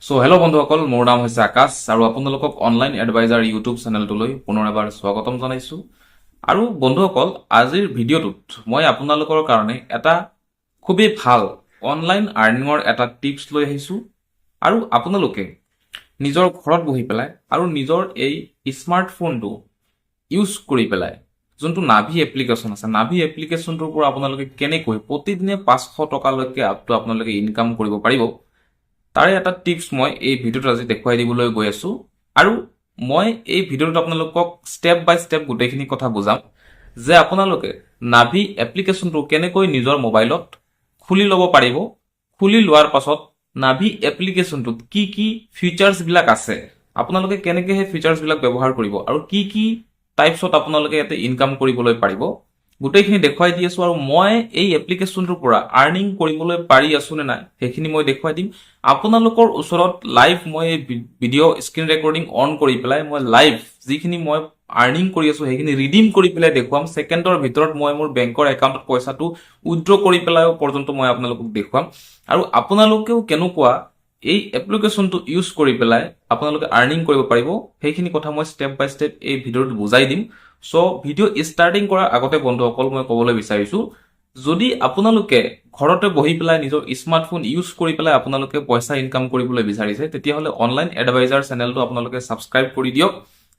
So hello' বন্ধুসকল, মোৰ নাম হৈছে আকাশ আৰু আপোনালোকক অনলাইন এডভাইজাৰ ইউটিউব চেনেলটোলৈ পুনৰ এবাৰ স্বাগতম জনাইছো। আৰু বন্ধুসকল, আজিৰ ভিডিঅ'টোত মই আপোনালোকৰ কাৰণে এটা খুবেই ভাল অনলাইন আৰ্নিঙৰ এটা টিপছ লৈ আহিছো। আৰু আপোনালোকে নিজৰ ঘৰত বহি পেলাই আৰু নিজৰ এই স্মাৰ্টফোনটো ইউজ কৰি পেলাই যোনটো নাভি এপ্লিকেশ্যন আছে, নাভি এপ্লিকেশ্যনটোৰ পৰা আপোনালোকে কেনেকৈ প্ৰতিদিনে 500 টকালৈকে আপটো আপোনালোকে ইনকাম কৰিব পাৰিব, তাৰে এটা টিপছ মই এই ভিডিঅ'টোত আজি দেখুৱাই দিবলৈ গৈ আছো। আৰু মই এই ভিডিঅ'টোত আপোনালোকক ষ্টেপ বাই ষ্টেপ গোটেইখিনি কথা বুজাম যে আপোনালোকে নাভি এপ্লিকেশ্যনটো কেনেকৈ নিজৰ মোবাইলত খুলি ল'ব পাৰিব, খুলি লোৱাৰ পাছত নাভি এপ্লিকেশ্যনটোত কি কি ফিচাৰ্ছ বিলাক আছে, আপোনালোকে কেনেকৈ সেই ফিচাৰ্ছ বিলাক ব্যৱহাৰ কৰিব আৰু কি কি টাইপছত আপোনালোকে ইয়াতে ইনকাম কৰিবলৈ পাৰিব, গোটেইখিনি দেখুৱাই দি আছো। আৰু মই এই এপ্লিকেশ্যনটোৰ পৰা আৰ্নিং কৰিবলৈ পাৰি আছো নে নাই সেইখিনি মই দেখুৱাই দিম। আপোনালোকৰ ওচৰত লাইভ মই এই ভিডিঅ' স্ক্ৰীন ৰেকৰ্ডিং অন কৰি পেলাই মই লাইভ যিখিনি মই আৰ্নিং কৰি আছো সেইখিনি ৰিডিম কৰি পেলাই দেখুৱাম। ছেকেণ্ডৰ ভিতৰত মই মোৰ বেংকৰ একাউণ্টত পইচাটো উইথড্ৰ কৰি পেলাই পৰ্যন্ত মই আপোনালোকক দেখুৱাম। আৰু আপোনালোকেও কেনেকুৱা এই এপ্লিকেশ্যনটো ইউজ কৰি পেলাই আপোনালোকে আৰ্নিং কৰিব পাৰিব সেইখিনি কথা মই ষ্টেপ বাই ষ্টেপ এই ভিডিঅ'ত বুজাই দিম। সো ভিডিঅ' ষ্টাৰ্টিং কৰাৰ আগতে বন্ধুসকল মই ক'বলৈ বিচাৰিছো, যদি আপোনালোকে ঘৰতে বহি পেলাই নিজৰ স্মাৰ্টফোন ইউজ কৰি পেলাই আপোনালোকে পইচা ইনকাম কৰিবলৈ বিচাৰিছে, তেতিয়াহ'লে অনলাইন এডভাইজাৰ চেনেলটো আপোনালোকে ছাবস্ক্ৰাইব কৰি দিয়ক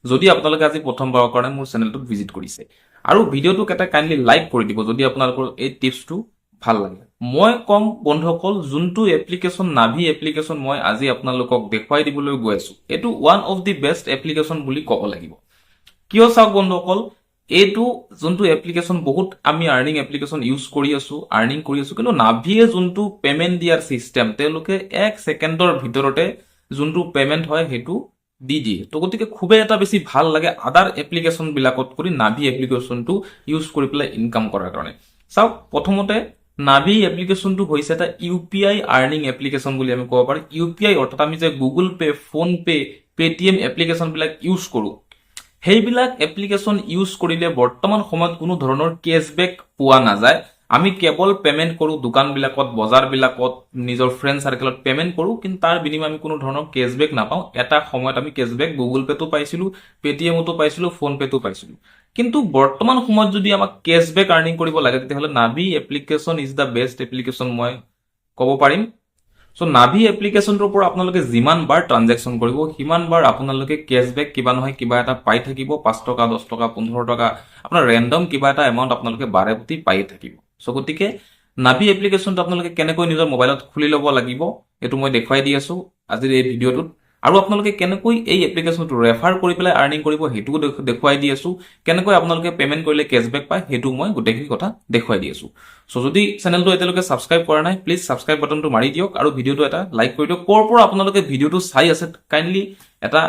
যদি আপোনালোকে আজি প্ৰথমবাৰৰ কাৰণে মোৰ চেনেলটোত ভিজিট কৰিছে। আৰু ভিডিঅ'টোক এটা কাইণ্ডলি লাইক কৰি দিব যদি আপোনালোকৰ এই টিপছটো ভাল লাগে। মই কম বন্ধুসকল, যোনটো এপ্লিকেশ্যন নাভি এপ্লিকেশ্যন মই আজি আপোনালোকক দেখুৱাই দিবলৈ গৈ আছো, এইটো one of the best application বুলি ক'ব লাগিব। কিয় চাওক বন্ধুসকল, এইটো যোনটো এপ্লিকেশ্যন বহুত আমি আৰ্নিং এপ্লিকেশ্যন ইউজ কৰি আছো, আৰ্নিং কৰি আছো, কিন্তু নাভিয়ে যোনটো পেমেণ্ট দিয়াৰ চিষ্টেম, তেওঁলোকে 1 ছেকেণ্ডৰ ভিতৰতে যোনটো পেমেণ্ট হয় সেইটো দি দিয়ে। তো গতিকে খুবেই এটা বেছি ভাল লাগে আদাৰ এপ্লিকেশ্যন বিলাকত কৰি নাভি এপ্লিকেশ্যনটো ইউজ কৰি পেলাই ইনকাম কৰাৰ কাৰণে। চাওক, প্ৰথমতে নাভি এপ্লিকেশ্যনটো হৈছে এটা UPI আৰ্নিং এপ্লিকেশ্যন বুলি আমি ক'ব পাৰো। UPI অৰ্থাৎ আমি যে Google Pay, phone pay, Paytm application বিলাক ইউজ কৰো, সেইবিলাক এপ্লিকেশ্যন ইউজ কৰিলে বৰ্তমান সময়ত কোনো ধৰণৰ কেছবেক পোৱা নাযায়। আমি কেৱল পেমেণ্ট কৰো দোকানবিলাকত, বজাৰবিলাকত, নিজৰ ফ্ৰেণ্ড চাৰ্কেলত পেমেণ্ট কৰো, কিন্তু তাৰ বিনিময়ত আমি কোনো ধৰণৰ কেছবেক নাপাওঁ। এটা সময়ত আমি কেছবেক গুগল পেটো পাইছিলো, পেটিএমতো পাইছিলো, ফোন পেটো পাইছিলো। কিন্তু বৰ্তমান সময়ত যদি আমাক কেছবেক আৰ্নিং কৰিব লাগে, তেতিয়াহ'লে নাভি application is the best application মই ক'ব পাৰিম। সো নাভি এপ্লিকেশ্যনটোৰ পৰা আপোনালোকে যিমান বাৰ ট্ৰানজেকশ্যন কৰিব সিমান বাৰ আপোনালোকে কেছবেক কিবা নহয় কিবা এটা পাই থাকিব। 5 টকা, 10 টকা, 15 টকা, আপোনাৰ ৰেণ্ডম কিবা এটা এমাউণ্ট আপোনালোকে বাৰে প্ৰতি পাই থাকিব। সো গতিকে নাভি এপ্লিকেশ্যনটো আপোনালোকে কেনেকৈ নিজৰ মোবাইলত খুলি ল'ব লাগিব এইটো মই দেখুৱাই দি আছো আজিৰ এই ভিডিঅ'টোত। আৰু আপোনালোকে কেনেকৈ এই এপ্লিকেশ্যনটো ৰেফাৰ কৰি পেলাই আৰ্নিং কৰিব সেইটোও দেখুৱাই দি আছো। কেনেকৈ আপোনালোকে পেমেণ্ট কৰিলে কেছবেক পায় সেইটো মই গোটেইখিনি কথা দেখুৱাই দি আছো। সো যদি চেনেলটো এতিয়ালৈকে ছাবস্ক্ৰাইব কৰা নাই, প্লিজ ছাবস্ক্ৰাইব বাটনটো মাৰি দিয়ক আৰু ভিডিঅ'টো এটা লাইক কৰি দিয়ক। ক'ৰ পৰা আপোনালোকে ভিডিঅ'টো চাই আছে কাইণ্ডলি এটা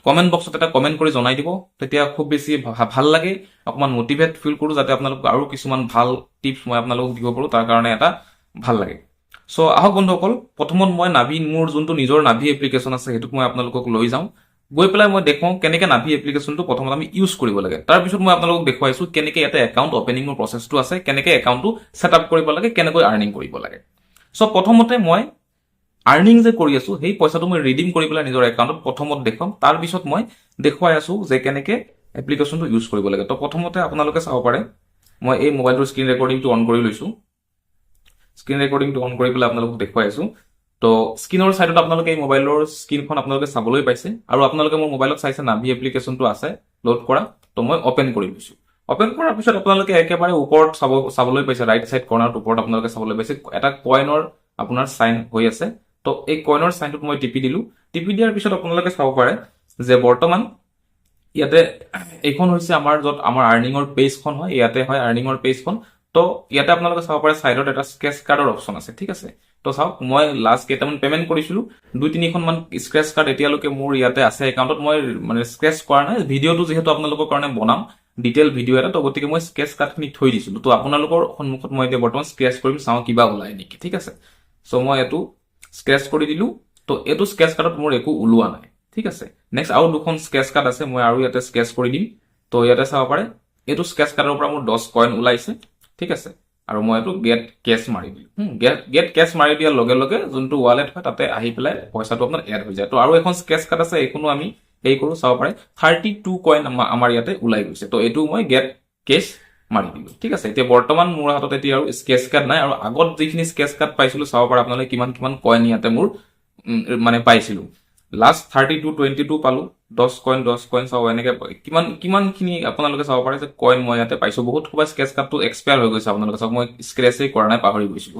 কমেণ্ট বক্সত এটা কমেণ্ট কৰি জনাই দিব, তেতিয়া খুব বেছি ভাল লাগে, অকণমান মটিভেট ফিল কৰোঁ, যাতে আপোনালোক আৰু কিছুমান ভাল টিপছ মই আপোনালোকক দিব পাৰোঁ, তাৰ কাৰণে এটা ভাল লাগে। সো আহক বন্ধুসকল, প্ৰথমত মই মোৰ যোনটো নিজৰ নাভি এপ্লিকেশ্যন আছে সেইটোক মই আপোনালোকক লৈ যাওঁ, গৈ পেলাই মই দেখুৱাওঁ কেনেকৈ নাভি এপ্লিকেশ্যনটো প্ৰথমত আমি ইউজ কৰিব লাগে। তাৰপিছত মই আপোনালোকক দেখুৱাইছো কেনেকৈ ইয়াতে একাউণ্ট অপেনিঙৰ প্ৰচেছটো আছে, কেনেকৈ একাউণ্টটো ছেট আপ কৰিব লাগে, কেনেকৈ আৰ্নিং কৰিব লাগে। সো প্ৰথমতে মই আৰ্নিং যে কৰি আছো সেই পইচাটো মই ৰিডিম কৰি পেলাই নিজৰ একাউণ্টত প্ৰথমত দেখুৱাম, তাৰপিছত মই দেখুৱাই আছো যে কেনেকৈ এপ্লিকেশ্যনটো ইউজ কৰিব লাগে। তো প্ৰথমতে আপোনালোকে চাব পাৰে, মই এই মোবাইলটোৰ স্ক্ৰীন ৰেকৰ্ডিংটো অন কৰি লৈছো। স্ক্ৰীন ৰেকৰ্ডিংটো অন কৰি পেলাই আপোনালোকক দেখুৱাই আছো। তো স্ক্ৰীনৰ চাইডত আপোনালোকে এই মোবাইলৰ স্ক্ৰীনখন আপোনালোকে চাবলৈ পাইছে, আৰু আপোনালোকে মোৰ মোবাইলত চাইছে নাভি এপ্লিকেশ্যনটো আছে লোড কৰা। তো মই অপেন কৰি লৈছো। অপেন কৰাৰ পিছত আপোনালোকে একেবাৰে ওপৰত চাবলৈ পাইছে, ৰাইট চাইড কৰ্নাৰত ওপৰত আপোনালোকে চাবলৈ পাইছে এটা কইনৰ আপোনাৰ চাইন হৈ আছে। তো এই কইনৰ চাইনটোত মই টিপি দিলো। টিপি দিয়াৰ পিছত আপোনালোকে চাব পাৰে যে বৰ্তমান ইয়াতে এইখন হৈছে আমাৰ য'ত আমাৰ আৰ্নিঙৰ পেজখন হয়, ইয়াতে হয় আৰ্নিঙৰ পেজখন। তো ইয়াতে আপোনালোকে চাব পাৰে চাইডত এটা স্ক্ৰেচ কাৰ্ডৰ অপশ্যন আছে, ঠিক আছে। তো চাওক, মই লাষ্ট কেইটামান পেমেণ্ট কৰিছিলো, 2-3খন মান স্ক্ৰেচ কাৰ্ড এতিয়ালৈকে মোৰ ইয়াতে আছে একাউণ্টত। মই মানে স্ক্ৰেচ কৰা নাই, ভিডিঅ'টো যিহেতু আপোনালোকৰ কাৰণে বনাম ডিটেইল ভিডিঅ' এটা, তো গতিকে মই স্ক্ৰেচ কাৰ্ডখিনি থৈ দিছিলো। তো আপোনালোকৰ সন্মুখত মই এতিয়া বৰ্তমান স্ক্ৰেচ কৰিম, চাওঁ কিবা ওলাই নেকি, ঠিক আছে। চ' মই এইটো স্ক্ৰেচ কৰি দিলো। তো এইটো স্ক্ৰেচ কাৰ্ডত মোৰ একো ওলোৱা নাই, ঠিক আছে। নেক্সট আৰু 2খন স্ক্ৰেচ কাৰ্ড আছে, মই আৰু ইয়াতে স্ক্ৰেচ কৰি দিম। তো ইয়াতে চাব পাৰে এইটো স্ক্ৰেচ কাৰ্ডৰ পৰা মোৰ 10 কইন ওলাইছে, ঠিক আছে। আৰু মই এইটো গেট কেছ মাৰি দিলোঁ গেট কেছ মাৰি দিয়াৰ লগে লগে যোনটো ৱালেট হয় তাতে আহি পেলাই পইচাটো আপোনাৰ এড হৈ যায় তো আৰু এখন স্কেচ কাৰ্ড আছে এইখনো আমি হেৰি কৰোঁ চাব পাৰে 32 কইন আমাৰ ইয়াতে ওলাই গৈছে তো এইটো মই গেট কেছ মাৰি দিলোঁ ঠিক আছে এতিয়া বৰ্তমান মোৰ হাতত এতিয়া আৰু স্কেচ কাৰ্ড নাই আৰু আগত যিখিনি স্কেচ কাৰ্ড পাইছিলোঁ চাব পাৰে আপোনালোকে কিমান কিমান কইন ইয়াতে মোৰ মানে পাইছিলোঁ লাষ্ট 32 22 পালো 10 কইন চাব এনেকে কিমানখিনি আপোনালোকে চাব পাৰে যে কইন মই ইয়াতে পাইছো বহুত সবাই স্কেচ কাৰ্ডটো এক্সপায়াৰ হৈ গৈছে আপোনালোকে চাওক মই স্ক্ৰেচেই কৰা নাই পাহৰি গৈছিলো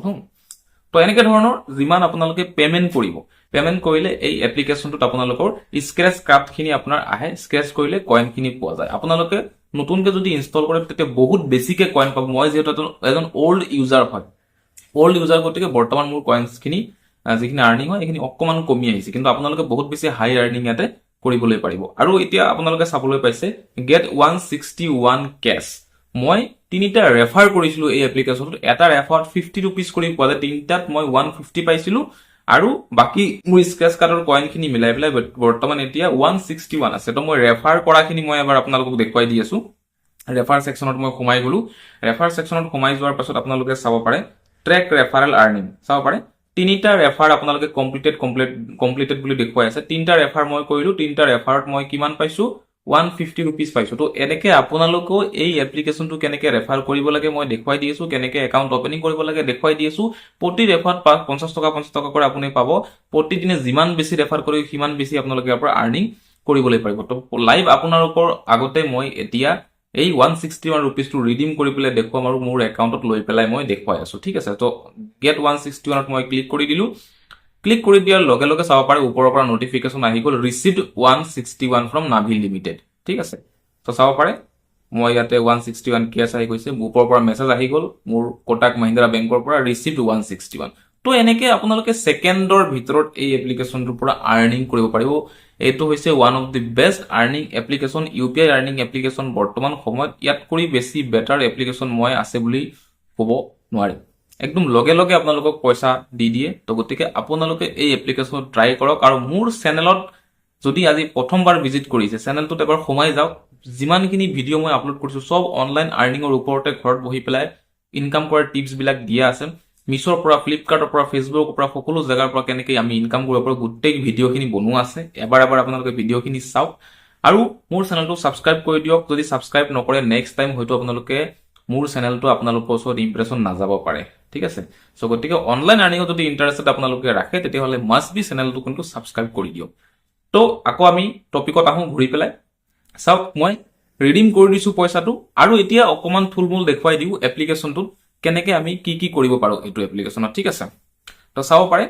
তো এনেকে ধৰণৰ যিমান আপোনালোকে পেমেন্ট কৰিব পেমেন্ট কৰিলে এই এপ্লিকেশ্যনটোত আপোনালোকৰ স্ক্ৰেচ কাৰ্ডখিনি আপোনাৰ আহে স্ক্ৰেচ কৰিলে কইনখিনি পোৱা যায় আপোনালোকে নতুনকে যদি ইনষ্টল কৰে তেতিয়া বহুত বেছিকে কইন পাব মই যিহেতু এজন ওল্ড ইউজাৰ হয় ওল্ড ইউজাৰ গতিকে বৰ্তমান মোৰ কইনছখিনি যিখিনি আৰ্নিং হয় এইখিনি অকমান কমি আহিছে কিন্তু আপোনালোকে বহুত বেছি হাই আৰ্নিং ইয়াতে কৰিবলৈ পাৰিব আৰু এতিয়া আপোনালোকে চাবলৈ পাইছে গেট 161 কেছ মই তিনিটা ৰেফাৰ কৰিছিলো এই এপ্লিকেশ্যনটোত এটা ৰেফাৰত 50 ৰুপিজ কৰি পোৱা যায় তিনিটাত মই 150 পাইছিলো আৰু বাকি মোৰ স্ক্ৰেচ কাৰ্ডৰ কইনখিনি মিলাই পেলাই বৰ্তমান এতিয়া 161 আছে তো মই ৰেফাৰ কৰাখিনি মই এবাৰ আপোনালোকক দেখুৱাই দি আছো ৰেফাৰ সেকশনত মই সোমাই গলো ৰেফাৰ সেকশনত সোমাই যোৱাৰ পাছত আপোনালোকে চাব পাৰে ট্ৰেক ৰেফাৰেল আৰ্নিং চাব পাৰে তিনিটা ৰেফাৰ আপোনালোকে কমপ্লিটেড বুলি দেখুৱাই আছে তিনিটা ৰেফাৰ মই কৰিলো তিনিটা ৰেফাৰত মই কিমান পাইছো 150 ৰুপিজ পাইছো তো এনেকে আপোনালোকেও এই এপ্লিকেশ্যনটো কেনেকে ৰেফাৰ কৰিব লাগে মই দেখুৱাই দি আছো কেনেকে একাউণ্ট ওপেনিং কৰিব লাগে দেখুৱাই দি আছো প্ৰতি ৰেফাৰত 50 টকা কৰি আপুনি পাব প্ৰতিদিনে যিমান বেছি ৰেফাৰ কৰি সিমান বেছি আপোনালোকে ইয়াৰ পৰা আৰ্নিং কৰিবলৈ পাৰিব তো লাইভ আপোনালোকৰ আগতে মই এতিয়া এই 161 ৰুপিজটো ৰিডিম কৰি পেলাই দেখুৱাম আৰু মোৰ একাউণ্টত লৈ পেলাই মই দেখুৱাই আছো ঠিক আছে তো গেট 161ত মই ক্লিক কৰি দিলো ক্লিক কৰি দিয়াৰ লগে লগে চাব পাৰে ওপৰৰ পৰা নটিফিকেশ্যন আহি গ'ল ৰিচিভড 161 ফ্ৰম নাভি লিমিটেড ঠিক আছে তো চাব পাৰে মই ইয়াতে 161 কেছ আহি গৈছে ওপৰৰ পৰা মেছেজ আহি গ'ল মোৰ কোটাক মহিন্দ্ৰা বেংকৰ পৰা ৰিচিভড 161 তো এনেকে আপোনালোকে সেকেন্ডৰ ভিতৰত এই এপ্লিকেশ্যনটোৰ পৰা আৰ্নিং কৰিব পাৰিব এইটো হৈছে one of the best earning application UPI earning application বৰ্তমান সময়ত ইয়াত কৰি বেছি বেটাৰ এপ্লিকেশ্যন মই আছে বুলি ক'ব নোৱাৰিম একদম লগে লগে আপোনালোকক পইচা দি দিয়ে তো গতিকে আপোনালোকে এই এপ্লিকেশ্যন ট্ৰাই কৰক আৰু মোৰ চেনেলত যদি আজি প্ৰথমবাৰ ভিজিট কৰিছে চেনেলটোত এবাৰ সোমাই যাওক যিমানখিনি ভিডিঅ' মই আপলোড কৰিছো সব অনলাইন আৰ্নিঙৰ ওপৰতে ঘৰত বহি পেলাই ইনকাম কৰাৰ টিপছ বিলাক দিয়া আছে মিছৰ পৰা ফ্লিপকাৰ্টৰ পৰা ফেচবুকৰ পৰা সকলো জেগাৰ পৰা কেনেকৈ আমি ইনকাম কৰিব পাৰোঁ গোটেই ভিডিঅ'খিনি বনোৱা আছে এবাৰ আপোনালোকে ভিডিঅ'খিনি চাওক আৰু মোৰ চেনেলটো ছাবস্ক্ৰাইব কৰি দিয়ক যদি ছাবস্ক্ৰাইব নকৰে নেক্সট টাইম হয়তো আপোনালোকে মোৰ চেনেলটো আপোনালোকৰ ওচৰত ইমপ্ৰেছন নাযাব পাৰে ঠিক আছে সো গতিকে অনলাইন আৰ্নিঙত যদি ইণ্টাৰেষ্টেড আপোনালোকে ৰাখে তেতিয়াহ'লে মাষ্ট বি চেনেলটো কিন্তু ছাবস্ক্ৰাইব কৰি দিয়ক তো আকৌ আমি টপিকত আহোঁ ঘূৰি পেলাই চাওক মই ৰিডিম কৰি দিছো পইচাটো আৰু এতিয়া অকমান থুলমূল দেখুৱাই দিওঁ এপ্লিকেশ্যনটোত কেনেকে আমি কি কৰিব পাৰো এইটো এপ্লিকেশ্যনত ঠিক আছে তো চাব পাৰে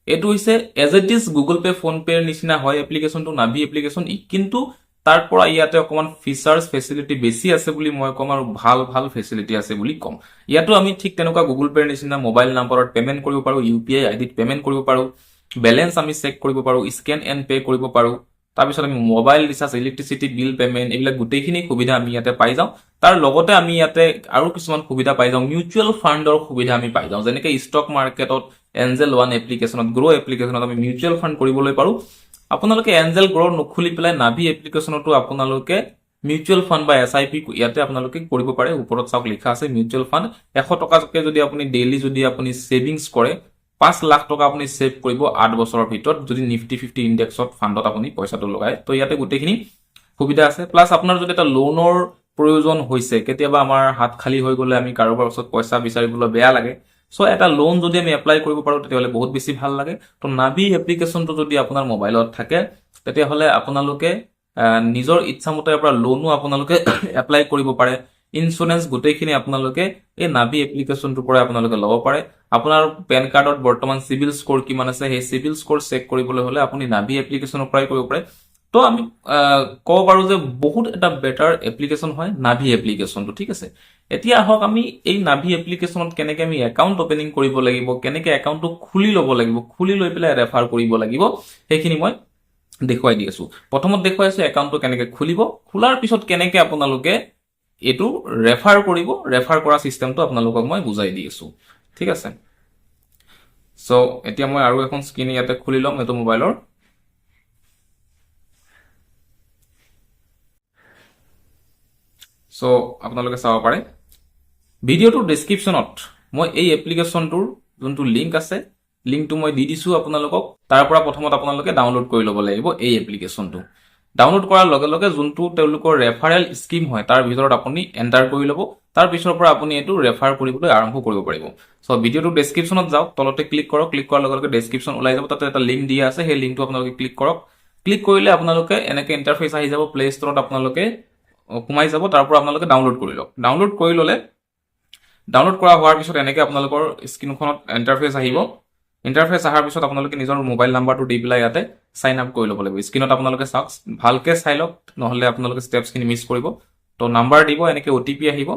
এইটো হৈছে as it is Google Pay ফোন পেৰ নিচিনা হয় এপ্লিকেশ্যনটো নাভি এপ্লিকেশ্যন কিন্তু তাৰ পৰা ইয়াতে অকমান ফিচাৰ্স ফেচিলিটি বেছি আছে বুলি মই কম আৰু ভাল ফেচিলিটি আছে বুলি কম ইয়াতো আমি ঠিক তেনেকুৱা গুগল পেৰ নিচিনা মোবাইল নম্বৰত পেমেন্ট কৰিব পাৰো ইউপিআই আইডিত পেমেন্ট কৰিব পাৰো বেলেন্স আমি চেক কৰিব পাৰো স্কেন এণ্ড পে কৰিব পাৰো তাৰপিছত আমি mobile recharge electricity bill payment এইবিলাক গোটেইখিনি সুবিধা আমি ইয়াতে পাই যাওঁ তাৰ লগতে আমি ইয়াতে আৰু কিছুমান সুবিধা পাই যাওঁ মিউচুৱেল ফাণ্ডৰ সুবিধা আমি পাই যাওঁ যেনেকৈ ষ্টক মাৰ্কেটত এঞ্জেল ওৱান এপ্লিকেশ্যনত গ্ৰ' এপ্লিকেশ্যনত আমি মিউচুৱেল ফাণ্ড কৰিবলৈ পাৰো আপোনালোকে এঞ্জেল গ্ৰ' নুখুলি পেলাই নাভি এপ্লিকেশ্যনতো আপোনালোকে মিউচুৱেল ফাণ্ড বা SIP ইয়াতে আপোনালোকে কৰিব পাৰে ওপৰত চাওক লিখা আছে মিউচুৱেল ফাণ্ড 100 টকাকৈ যদি আপুনি ডেইলি যদি আপুনি সেভিংস কৰে 5 লাখ টকা আপুনি সেভ কৰিব 8 বছৰৰ ভিতৰত যদি নিফটি 50 ইনডেক্সত ফাণ্ডত আপুনি পইচাটো লগায় তো ইয়াতে গোটেইখিনি সুবিধা আছে প্লাস আপোনাৰ যদি এটা লোনৰ প্ৰয়োজন হৈছে কেতিয়াবা আমাৰ হাত খালি হৈ গ'লে আমি কাৰোবাৰ ওচৰত পইচা বিচাৰিবলৈ বেয়া লাগে সো এটা লোন যদি আমি এপ্লাই কৰিব পাৰো তেতিয়াহ'লে বহুত বেছি ভাল লাগে তো নাভি এপ্লিকেশ্যনটো যদি আপোনাৰ মোবাইলত থাকে তেতিয়াহ'লে আপোনালোকে নিজৰ ইচ্ছামতে পৰা লোনো আপোনালোকে এপ্লাই কৰিব পাৰে ইন্স্যুৰেন্স গোটেইখিনি আপোনালোকে এই নাভি এপ্লিকেশ্যনটোৰ পৰা আপোনালোকে ল'ব পাৰে আপোনাৰ পেন কাৰ্ডত বৰ্তমান সিভিল স্কোৰ কিমান আছে সেই সিভিল স্কোৰ চেক কৰিবলৈ হলে আপুনি নাভি এপ্লিকেশ্যনৰ পৰাই কৰিব পাৰে তো আমি ক'ব পাৰো যে বহুত এটা বেটাৰ এপ্লিকেশ্যন হয় নাভি এপ্লিকেশ্যনটো ঠিক আছে এতিয়া আহক আমি এই নাভি এপ্লিকেশ্যনত কেনেকৈ আমি একাউণ্ট ওপেনিং কৰিব লাগিব কেনেকৈ একাউণ্টটো খুলি ল'ব লাগিব খুলি লৈ পেলাই ৰেফাৰ কৰিব লাগিব সেইখিনি মই দেখুৱাই দি আছো প্ৰথমত দেখুৱাই আছো একাউণ্টটো কেনেকৈ খুলিব খোলাৰ পিছত কেনেকৈ আপোনালোকে এইটো ৰেফাৰ কৰিব ৰেফাৰ কৰা সিস্টেমটো আপোনালোকক মই বুজাই দি আছো ঠিক আছে সো এতিয়া মই আৰু এখন স্ক্ৰীন ইয়াতে খুলি লম এইটো মোবাইলৰ সো আপোনালোকে চাব পাৰে ভিডিঅ'টোৰ ডেছক্ৰিপশ্যনত মই এই এপ্লিকেশ্যনটোৰ যোনটো লিংক আছে লিংকটো মই দি দিছোঁ আপোনালোকক। তাৰ পৰা প্ৰথমত আপোনালোকে ডাউনলোড কৰি ল'ব লাগিব এই এপ্লিকেশ্যনটো। ডাউনলোড কৰাৰ লগে লগে যোনটো তেওঁলোকৰ ৰেফাৰেল স্কিম হয় তাৰ ভিতৰত আপুনি এণ্টাৰ কৰি ল'ব। তাৰ পিছৰ পৰা আপুনি এইটো ৰেফাৰ কৰিবলৈ আৰম্ভ কৰিব পাৰিব। চ' ভিডিঅ'টো ডেছক্ৰিপশ্যনত যাওক, তলতে ক্লিক কৰক। ক্লিক কৰাৰ লগে লগে ডেছক্ৰিপশ্যন ওলাই যাব, তাতে এটা লিংক দিয়া আছে, সেই লিংকটো আপোনালোকে ক্লিক কৰক। ক্লিক কৰিলে আপোনালোকে এনেকৈ ইণ্টাৰফেচ আহি যাব। প্লে ষ্টৰত আপোনালোকে সোমাই যাব, তাৰ পৰা আপোনালোকে ডাউনলোড কৰি লওক। ডাউনলোড কৰি ল'লে ডাউনলোড কৰা হোৱাৰ পিছত এনেকৈ আপোনালোকৰ স্ক্ৰীনখনত ইণ্টাৰফেচ আহিব। ইণ্টাৰফেচ অহাৰ পিছত আপোনালোকে নিজৰ মোবাইল নাম্বাৰটো দি পেলাই ইয়াতে চাইন আপ কৰি ল'ব লাগিব। স্ক্ৰীনত আপোনালোকে চাওক, ভালকৈ চাই লওক, নহ'লে আপোনালোকে ষ্টেপছখিনি মিছ কৰিব। তো নাম্বাৰ দিব, এনেকৈ OTP আহিব।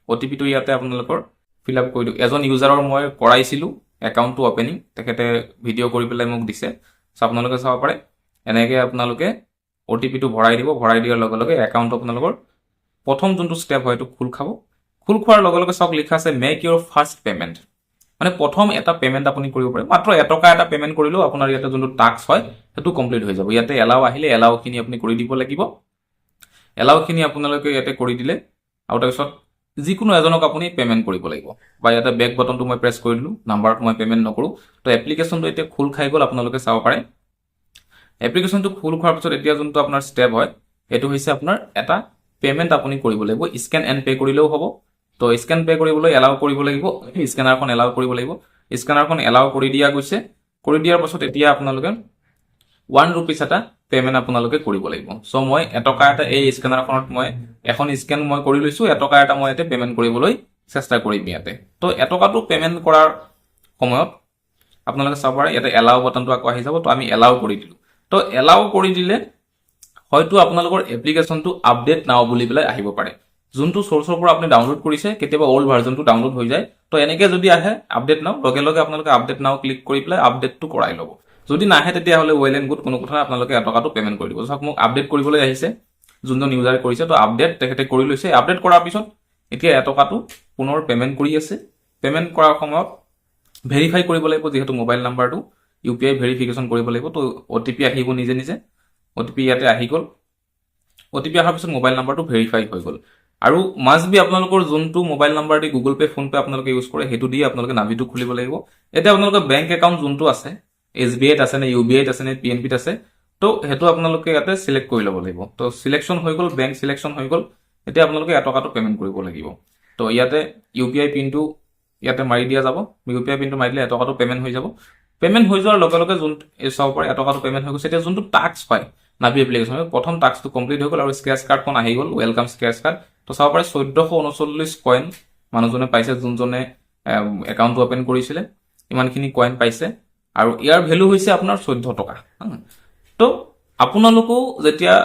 OTPটো ইয়াতে আপোনালোকৰ ফিল আপ কৰি দিওঁ। এজন ইউজাৰৰ মই কৰাইছিলোঁ একাউণ্টটো অপেনিং, তেখেতে ভিডিঅ' কৰি পেলাই মোক দিছে। চ' আপোনালোকে চাব পাৰে। এনেকৈ আপোনালোকে OTPটো ভৰাই দিব। ভৰাই দিয়াৰ লগে লগে একাউণ্টটো আপোনালোকৰ প্ৰথম যোনটো ষ্টেপ হয় এইটো খোল খাব। খোল খোৱাৰ লগে লগে চাওক লিখা আছে মেক ইউৰ ফাৰ্ষ্ট পে'মেণ্ট। মানে প্ৰথম এটা পে'মেণ্ট আপুনি কৰিব পাৰে। মাত্ৰ এটকা এটা পে'মেণ্ট কৰিলেও আপোনাৰ ইয়াতে যোনটো টাস্ক হয় সেইটো কমপ্লিট হৈ যাব। ইয়াতে এলাও আহিলে এলাওখিনি আপুনি কৰি দিব লাগিব। এলাওখিনি আপোনালোকে ইয়াতে কৰি দিলে আৰু তাৰপিছত যিকোনো এজনক আপুনি পে'মেণ্ট কৰিব লাগিব। বা ইয়াতে বেক বটনটো মই প্ৰেছ কৰি দিলোঁ, নাম্বাৰটো মই পে'মেণ্ট নকৰোঁ। তো এপ্লিকেশ্যনটো এতিয়া খোল খাই গ'ল, আপোনালোকে চাব পাৰে। এপ্লিকেশ্যনটো খোল খোৱাৰ পিছত এতিয়া যোনটো আপোনাৰ ষ্টেপ হয় সেইটো হৈছে আপোনাৰ এটা পে'মেণ্ট আপুনি কৰিব লাগিব। স্কেন এণ্ড পে' কৰিলেও হ'ব। তো স্কেন পে' কৰিবলৈ এলাও কৰিব লাগিব, স্কেনাৰখন এলাও কৰিব লাগিব। স্কেনাৰখন এলাও কৰি দিয়া গৈছে। কৰি দিয়াৰ পাছত এতিয়া আপোনালোকে 1 rupees এটা পে'মেণ্ট আপোনালোকে কৰিব লাগিব। চ' মই এটকা এটা এই স্কেনাৰখনত মই এখন স্কেন মই কৰি লৈছোঁ। এটকা এটা মই ইয়াতে পে'মেণ্ট কৰিবলৈ চেষ্টা কৰিম ইয়াতে। তো এটকাটো পে'মেণ্ট কৰাৰ সময়ত আপোনালোকে চাব পাৰে ইয়াতে এলাও বটনটো আকৌ আহি যাব। তো আমি এলাও কৰি দিলোঁ। তো এলাও কৰি দিলে হয়তো আপোনালোকৰ এপ্লিকেশ্যনটো আপডেট নাও বুলি পেলাই আহিব পাৰে। যোনটো চ'ৰ্চৰ পৰা আপুনি ডাউনলোড কৰিছে কেতিয়াবা অল্ড ভাৰ্জনটো ডাউনলোড হৈ যায়। তো এনেকৈ যদি আহে আপডেট নাও, লগে লগে আপোনালোকে আপডেট নাও ক্লিক কৰি পেলাই আপডেটটো কৰাই ল'ব। যদি নাহে তেতিয়াহ'লে ৱেল এণ্ড গুড, কোনো কথা নাই, আপোনালোকে এটকাটো পে'মেণ্ট কৰি দিব। চাওক মোক আপডেট কৰিবলৈ আহিছে, যোনজন ইউজাৰ কৰিছে। তো আপডেট তেখেতে কৰি লৈছে। আপডেট কৰাৰ পিছত এতিয়া এটকাটো পুনৰ পে'মেণ্ট কৰি আছে। পে'মেণ্ট কৰাৰ সময়ত ভেৰিফাই কৰিব লাগিব, যিহেতু মোবাইল নাম্বাৰটো UPI ভেৰিফিকেশ্যন কৰিব লাগিব। তো OTP আহিব নিজে নিজে। OTP ইয়াতে আহি গ'ল। OTP অহাৰ পিছত মোবাইল নাম্বাৰটো ভেৰিফাই হৈ গ'ল। আৰু মাষ্ট বি আপোনালোকৰ যোনটো মোবাইল নাম্বাৰ দি গুগল পে' ফোন পে' আপোনালোকে ইউজ কৰে সেইটো দি আপোনালোকে নাভিটো খুলিব লাগিব। এতিয়া আপোনালোকৰ বেংক একাউণ্ট যোনটো আছে, SBIত আছে নে UBIত আছে নে PNBত আছে, তো সেইটো আপোনালোকে ইয়াতে চিলেক্ট কৰি ল'ব লাগিব। তো চিলেকশ্যন হৈ গ'ল, বেংক চিলেকশ্যন হৈ গ'ল। এতিয়া আপোনালোকে এটকাটো পে'মেণ্ট কৰিব লাগিব। তো ইয়াতে UPI পিনটো ইয়াতে মাৰি দিয়া যাব। UPI পিনটো মাৰি দিলে এটকাটো পে'মেণ্ট হৈ যাব। পে'মেণ্ট হৈ যোৱাৰ লগে লগে যোনটো চাব পাৰে এটকাটো পে'মেণ্ট হৈ গৈছে। এতিয়া যোনটো টাস্ক হয় নাভি এপ্লিকেশ্যন, প্ৰথম টাস্কটো কমপ্লিট হৈ গ'ল আৰু স্ক্ৰেচ কাৰ্ডখন আহি গ'ল, ৱেলকাম স্ক্ৰেচ কাৰ্ড। তো চাব পাৰে 1439 কইন মানুহজনে পাইছে, যোনজনে একাউণ্টটো অপেন কৰিছিলে। ইমানখিনি কইন পাইছে আৰু ইয়াৰ ভেলু হৈছে আপোনাৰ 14 টকা। তো আপোনালোকেও যেতিয়া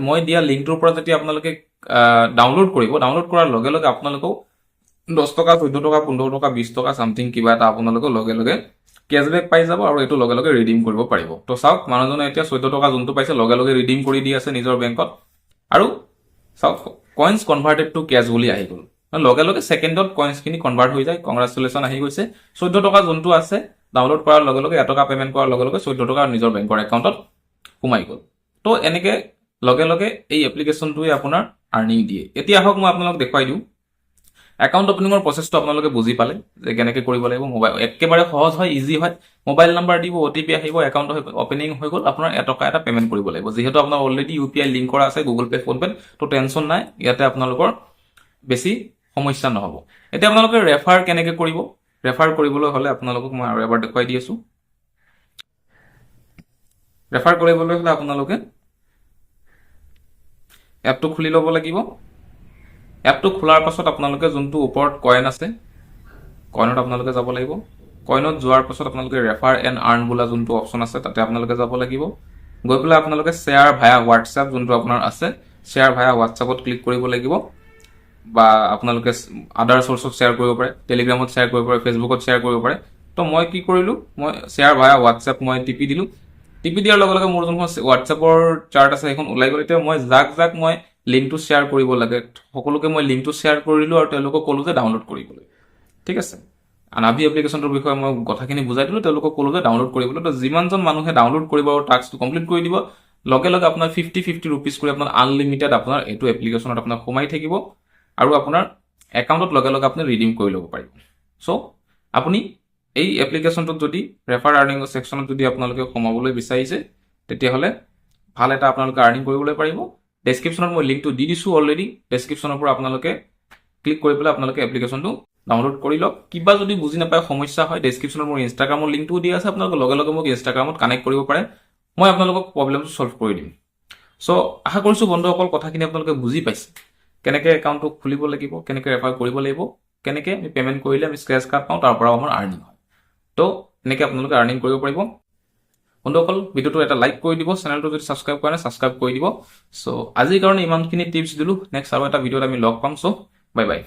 মই দিয়া লিংকটোৰ পৰা যেতিয়া আপোনালোকে ডাউনলোড কৰিব, ডাউনলোড কৰাৰ লগে লগে আপোনালোকেও 10 টকা, 14 টকা, 15 টকা, 20 টকা চামথিং কিবা এটা আপোনালোকে লগে লগে কেছবেক পাই যাব আৰু এইটো লগে লগে ৰিডিম কৰিব পাৰিব। তো চাওক মানুহজনে এতিয়া 14 টকা যোনটো পাইছে লগে লগে ৰিডিম কৰি দি আছে নিজৰ বেংকত। আৰু চাওক কইনছ কনভাৰ্টেড টু কেছ বুলি আহি গ'ল। লগে লগে ছেকেণ্ডত কইনছখিনি কনভাৰ্ট হৈ যায়। কংগ্ৰেচুলেশ্যন আহি গৈছে। 14 টকা যোনটো আছে ডাউনলোড কৰাৰ লগে লগে এটকা পে'মেণ্ট কৰাৰ লগে লগে 14 টকা নিজৰ বেংকৰ একাউণ্টত সোমাই গ'ল। তো এনেকৈ লগে লগে এই এপ্লিকেশ্যনটোৱে আপোনাৰ আৰ্নিং দিয়ে। এতিয়া আহক মই আপোনালোক দেখুৱাই দিওঁ একাউণ্ট অপেনিঙৰ প্ৰচেছটো। আপোনালোকে বুজি পালে যে কেনেকৈ কৰিব লাগিব। মোবাইল একেবাৰে সহজ হয়, ইজি হয়। মোবাইল নাম্বাৰ দিব, OTP আহিব, একাউণ্ট অপেনিং হৈ গ'ল। আপোনাৰ এটকা এটা পে'মেণ্ট কৰিব লাগিব। যিহেতু আপোনাৰ অলৰেডি UPI লিংক কৰা আছে গুগল পে' ফোন পে', তো টেনশ্যন নাই, ইয়াতে আপোনালোকৰ বেছি সমস্যা নহ'ব। এতিয়া আপোনালোকে ৰেফাৰ কেনেকৈ কৰিব? ৰেফাৰ কৰিবলৈ হ'লে আপোনালোকক মই আৰু এবাৰ দেখুৱাই দি আছোঁ। ৰেফাৰ কৰিবলৈ হ'লে আপোনালোকে এপটো খুলি ল'ব লাগিব। এপটো খোলাৰ পাছত আপোনালোকে যোনটো ওপৰত কইন আছে, কইনত আপোনালোকে যাব লাগিব। কইনত যোৱাৰ পাছত আপোনালোকে ৰেফাৰ এণ্ড আৰ্ণ বোলা যোনটো অপশ্যন আছে তাতে আপোনালোকে যাব লাগিব। গৈ পেলাই আপোনালোকে শ্বেয়াৰ ভায়া হোৱাটছএপ যোনটো আপোনাৰ আছে, শ্বেয়াৰ ভায়া হোৱাটছএপত ক্লিক কৰিব লাগিব। বা আপোনালোকে আদাৰ চ'ৰ্চত শ্বেয়াৰ কৰিব পাৰে, টেলিগ্ৰামত শ্বেয়াৰ কৰিব পাৰে, ফেচবুকত শ্বেয়াৰ কৰিব পাৰে। তো মই কি কৰিলোঁ, মই শ্বেয়াৰ ভায়া হোৱাটছএপ মই টিপি দিলোঁ। টিপি দিয়াৰ লগে লগে মোৰ যোনখন হোৱাটছএপৰ চাৰ্ট আছে সেইখন ওলাই গ'ল। এতিয়া মই যাক মই লিংকটো শ্বেয়াৰ কৰিব লাগে সকলোকে মই লিংকটো শ্বেয়াৰ কৰিলোঁ আৰু তেওঁলোকক ক'লোঁ যে ডাউনলোড কৰিবলৈ। ঠিক আছে, নাভি এপ্লিকেশ্যনটোৰ বিষয়ে মই কথাখিনি বুজাই দিলোঁ, তেওঁলোকক ক'লোঁ যে ডাউনলোড কৰিবলৈ। তো যিমানজন মানুহে ডাউনলোড কৰিব আৰু টাস্কটো কমপ্লিট কৰি দিব, লগে লগে আপোনাৰ 50 rupees কৰি আপোনাৰ আনলিমিটেড আপোনাৰ এইটো এপ্লিকেশ্যনত আপোনাৰ সোমাই থাকিব আৰু আপোনাৰ একাউণ্টত লগে লগে আপুনি ৰিডিম কৰি ল'ব পাৰিব। চ' আপুনি এই এপ্লিকেশ্যনটোত যদি ৰেফাৰ আৰ্নিং ছেকশ্যনত যদি আপোনালোকে সোমাবলৈ বিচাৰিছে, তেতিয়াহ'লে ভাল এটা আপোনালোকে আৰ্নিং কৰিবলৈ পাৰিব। ডেছক্ৰিপশ্যনত মই লিংকটো দি দিছোঁ অলৰেডি। ডেছক্ৰিপশ্যনৰ পৰা আপোনালোকে ক্লিক কৰি পেলাই আপোনালোকে এপ্লিকেশ্যনটো ডাউনলোড কৰি লওক। কিবা যদি বুজি নাপায়, সমস্যা হয়, ডেছক্ৰিপশ্যনত মোৰ ইনষ্টাগ্ৰামৰ লিংকটোও দিয়া আছে। আপোনালোকে লগে লগে মোক ইনষ্টাগ্ৰামত কানেক্ট কৰিব পাৰে, মই আপোনালোকক প্ৰব্লেমটো ছল্ভ কৰি দিম। চ' আশা কৰিছোঁ বন্ধুসকল কথাখিনি আপোনালোকে বুজি পাইছে। কেনেকৈ একাউণ্টটো খুলিব লাগিব, কেনেকৈ ৰেফাৰ কৰিব লাগিব, কেনেকৈ আমি পে'মেণ্ট কৰিলে আমি স্ক্ৰেচ কাৰ্ড পাওঁ, তাৰ পৰাও আমাৰ আৰ্নিং হয়। তো এনেকৈ আপোনালোকে আৰ্নিং কৰিব পাৰিব। বন্ধুসকল ভিডিঅ'টো এটা লাইক কৰি দিব, চেনেলটো যদি ছাবস্ক্ৰাইব কৰা নাই ছাবস্ক্ৰাইব কৰি দিব। চ' আজিৰ কাৰণে ইমানখিনি টিপছ দিলোঁ। নেক্সট আৰু এটা ভিডিঅ'ত আমি লগ পাম। চ' বাই বাই।